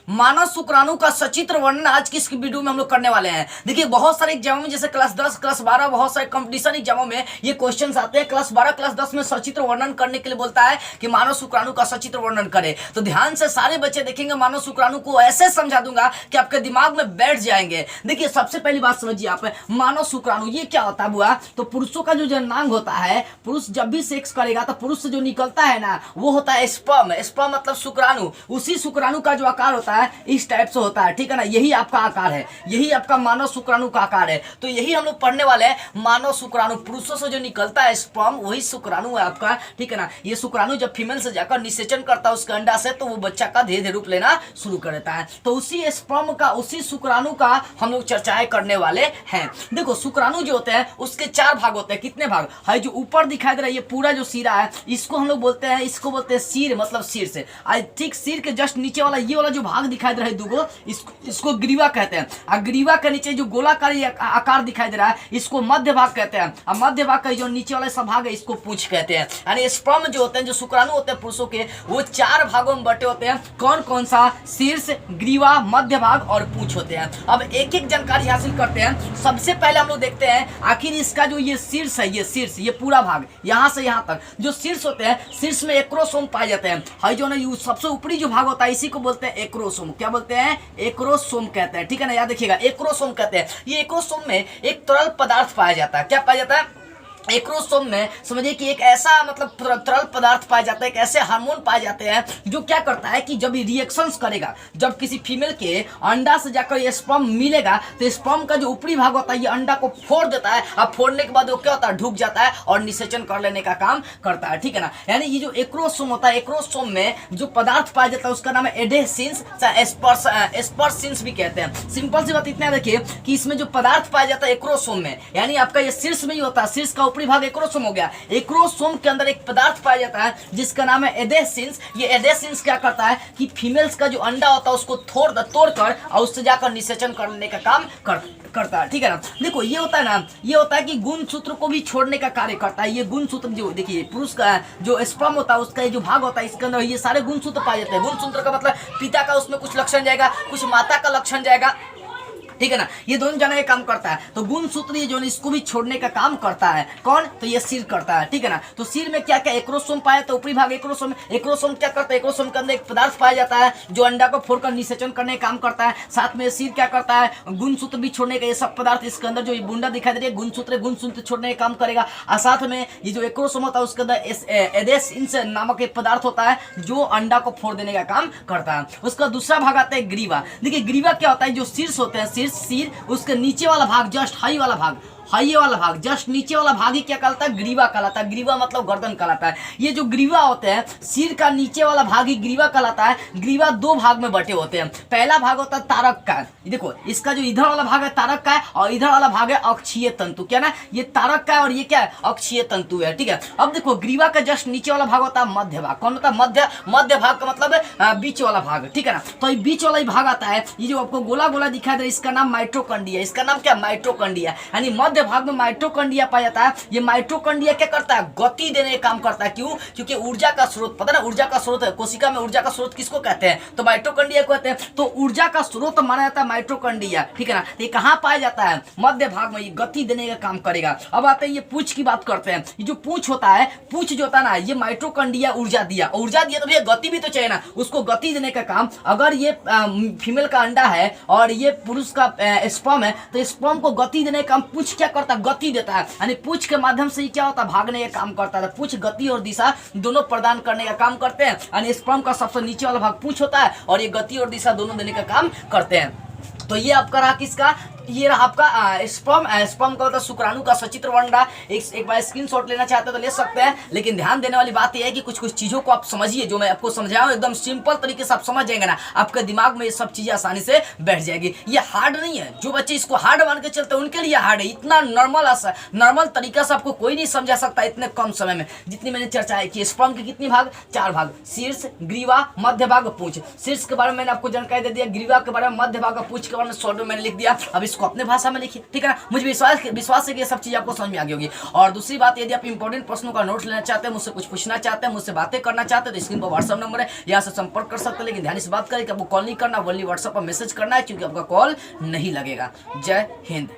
मानव शुक्राणु का सचित्र वर्णन आज की इस वीडियो में हम लोग करने वाले हैं। देखिए बहुत सारे एग्जामों में जैसे क्लास 10 क्लास 12 बहुत सारे कंपटीशन एग्जामों में ये क्वेश्चंस आते हैं। क्लास 12 क्लास 10 में सचित्र वर्णन करने के लिए बोलता है कि मानव शुक्राणु का सचित्र वर्णन करे। तो ध्यान से सारे बच्चे देखेंगे, मानव शुक्राणु को ऐसे समझा दूंगा कि आपके दिमाग में बैठ जाएंगे। देखिए सबसे पहली बात समझिए आप, मानव शुक्राणु ये क्या होता है बुआ? तो पुरुषों का जो जननांग होता है, पुरुष जब भी सेक्स करेगा तो पुरुष से जो निकलता है ना वो होता है स्पर्म। स्पर्म मतलब शुक्राणु। उसी शुक्राणु का जो आकार होता है इस टाइप से होता है, ठीक है ना। यही आपका आकार है, यही आपका मानव शुक्राणु का आकार है। तो यही हम लोग पढ़ने वाले हैं। मानव शुक्राणु पुरुषों से जो निकलता है स्पर्म वही शुक्राणु है आपका, ठीक है ना। ये शुक्राणु जब फीमेल से जाकर निषेचन करता है उसके अंडा से, तो वो बच्चा का धीरे धीरे रूप लेना शुरू कर देता है। तो उसी स्पर्म का, उसी शुक्राणु का हम लोग चर्चाएं करने वाले हैं। देखो शुक्राणु जो होते हैं उसके 4 भाग होते हैं। कितने भाग है? जो ऊपर दिखाई दे रहा है ये पूरा जो सिरा है इसको हम लोग बोलते हैं, इसको बोलते हैं सिर, मतलब सिर से आई ठीक सिर के जस्ट नीचे वाला ये वाला जो भाग दिखाई दे रहा है दुगो, इसको ग्रीवा कहते हैं। और ग्रीवा के नीचे जो गोलाकार आकार दिखाई दे रहा है इसको मध्य भाग कहते हैं। और मध्य भाग का जो नीचे वाला सब भाग है इसको पूंछ कहते हैं। यानी स्पर्म जो होते हैं, जो शुक्राणु होते हैं पुरुषों के, वो 4 भागों में बटे होते हैं। कौन कौन सा? शीर्ष, ग्रीवा, मध्य भाग और पूंछ होते हैं। अब एक एक जानकारी हासिल करते हैं। सबसे पहले हम लोग देखते हैं आखिर इसका जो ये शीर्ष है, ये शीर्ष, ये पूरा भाग यहां से यहां तक जो शीर्ष होते हैं, शीर्ष में एक्रोसोम पाए जाते हैं। है जो ना सबसे ऊपरी जो भाग होता है इसी को बोलते हैं एक्रोसोम। क्या बोलते हैं? एक्रोसोम कहते हैं, ठीक है ना। याद रखिएगा एक्रोसोम कहते हैं। ये एक्रोसोम में एक तरल पदार्थ पाया जाता है। क्या पाया जाता है? एक्रोसोम में समझिए कि एक ऐसा मतलब तरल पदार्थ पाया जाता है, एक ऐसे हार्मोन पाए जाते हैं जो क्या करता है कि जब ये रिएक्शंस करेगा, जब किसी फीमेल के अंडा से जाकर ये स्पर्म मिलेगा तो स्पर्म का जो ऊपरी भाग होता है ये अंडा को फोड़ देता है। अब फोड़ने के बाद वो क्या होता है? ढुक जाता है और निषेचन कर लेने का काम करता है, ठीक है ना। यानी ये जो एक्रोसोम होता है, एक्रोसोम में जो पदार्थ पाया जाता है उसका नाम है एडेसिंस, स्पर्सिंस भी कहते हैं। सिंपल सी बात इतना देखिए कि इसमें जो पदार्थ पाया जाता है एक्रोसोम में, यानी आपका ये शीर्ष में ही होता है, शीर्ष का ऊपरी भाग एक्रोसोम हो गया। एक्रोसोम के अंदर एक पदार्थ पाया जाता है जिसका नाम है एडेसिंस। ये एडेसिंस क्या करता है कि फीमेल्स का जो अंडा होता है उसको तोड़कर और उससे जाकर निषेचन करने का काम करता है, ठीक है ना। देखो ये होता है ना, ये होता है कि गुणसूत्र को भी छोड़ने का कार्य करता है। ये गुणसूत्र जो देखिए पुरुष का जो स्पर्म होता है उसका जो भाग होता है इसके अंदर ये सारे गुणसूत्र पाए जाते हैं। गुणसूत्र का मतलब पिता का उसमें कुछ लक्षण जाएगा, कुछ माता का लक्षण जाएगा, ठीक है ना। ये दोनों जना ये काम करता है। तो गुणसूत्र ये जो इसको भी छोड़ने का काम करता है। कौन? तो ये सिर करता है, ठीक है ना। तो सिर में क्या क्या एक्रोसोम पाया, तो ऊपरी भाग एक्रोसोम। एक्रोसोम क्या करता है? एक्रोसोम के अंदर एक पदार्थ पाया जाता है जो अंडा को फोड़कर निषेचन करने का काम करता है। साथ में सिर क्या करता है? गुणसूत्र भी छोड़ने का, ये सब पदार्थ इसके अंदर जो बुंदा दिखाई दे रही है गुणसूत्र छोड़ने का काम करेगा। और साथ में ये जो एक्रोसोम होता है उसके अंदर एडेसिंस नामक एक पदार्थ होता है जो अंडा को फोड़ देने का काम करता है। उसका दूसरा भाग आता है ग्रीवा। देखिए ग्रीवा क्या होता है? जो शीर्ष होते हैं, सिर, उसके नीचे वाला भाग, जस्ट हाई वाला भाग, हाई वाला भाग, जस्ट नीचे वाला भाग ही क्या कहलाता है? ग्रीवा कहलाता है। ग्रीवा मतलब गर्दन कहलाता है। ये जो ग्रीवा होते हैं, सिर का नीचे वाला भाग ही ग्रीवा कहलाता है। ग्रीवा 2 भाग में बटे होते हैं। पहला भाग होता है तारक का। देखो इसका जो इधर वाला भाग है तारक का है और इधर वाला भाग है अक्षीय तंतु। क्या ना, ये तारक का है और ये क्या है? अक्षीय तंतु है, ठीक है। अब देखो ग्रीवा का जस्ट नीचे वाला भाग होता है मध्य भाग। कौन होता है? मध्य भाग का मतलब बीच वाला भाग, ठीक है ना। तो ये बीच वाला ही भाग आता है। ये जो आपको गोला गोला दिखाई दे रहा है इसका नाम माइटोकॉन्ड्रिया। इसका नाम क्या? माइटोकॉन्ड्रिया। यानी मध्य भाग में माइटोकॉन्ड्रिया पाया जाता है। ये माइटोकॉन्ड्रिया क्या करता है? गति देने का काम करता है। क्यों? क्योंकि ऊर्जा का स्रोत, पता ना ऊर्जा का स्रोत है कोशिका में, ऊर्जा का स्रोत किसको कहते हैं? तो माइटोकॉन्ड्रिया को कहते हैं। तो ऊर्जा का स्रोत माना जाता है माइटोकॉन्ड्रिया, ठीक है ना। ये कहां पाया जाता है? मध्य भाग में। ये गति देने का काम करेगा। अब आते हैं ये पूंछ की बात करते हैं। ये जो पूंछ होता है, पूंछ जो होता है ना, ये माइटोकॉन्ड्रिया ऊर्जा दिया तो भैया गति भी तो चाहिए ना, उसको गति देने का काम। अगर ये फीमेल का अंडा है और ये पुरुष का स्पर्म है तो स्पर्म को गति देने का काम पूंछ क्या करता है? गति देता है। यानी पूंछ के माध्यम से ही क्या होता है? भागने का काम करता है। पूंछ गति और दिशा दोनों प्रदान करने का काम करते हैं। यानी स्पर्म का सबसे नीचे वाला भाग पूंछ होता है और ये गति और दिशा दोनों देने का काम करते हैं। तो ये आपका रहा किसका? ये रहा आपका स्पर्म का मतलब शुक्राणु का सचित्र वर्णन रहा। एक बार स्क्रीनशॉट लेना चाहते हो तो ले सकते हैं, लेकिन ध्यान देने वाली बात यह है कि कुछ चीजों को आप समझिए। जो मैं आपको समझाऊं एकदम सिंपल तरीके से आप समझ जाएंगे ना, आपके दिमाग में ये सब चीजें आसानी से बैठ जाएगी। ये हार्ड नहीं है। जो बच्चे इसको हार्ड मान के चलते हैं उनके लिए हार्ड है। इतना नॉर्मल तरीका से आपको कोई नहीं समझा सकता इतने कम समय में। जितनी मैंने चर्चा की स्पर्म के कितने भाग? 4 भाग, शीर्ष, ग्रीवा, मध्य भाग, पूंछ। शीर्ष के बारे में मैंने आपको जानकारी दे दिया, ग्रीवा के बारे में, मध्य भाग, पूंछ के बारे में शॉर्ट में मैंने लिख दिया। अब उसको अपने भाषा में लिखिए, ठीक है ना। मुझे विश्वास है कि ये सब चीज़ आपको समझ में आ गई होगी। और दूसरी बात, यदि आप इंपॉर्टेंट प्रश्नों का नोट्स लेना चाहते हैं, मुझसे कुछ पूछना चाहते हैं, मुझसे बातें करना चाहते हैं, तो स्क्रीन पर व्हाट्सअप नंबर है, यहाँ से संपर्क कर सकते हैं। लेकिन ध्यान से बात करें कि आपको कॉल नहीं करना, ओनली व्हाट्सअप पर मैसेज करना है, क्योंकि आपका कॉल नहीं लगेगा। जय हिंद।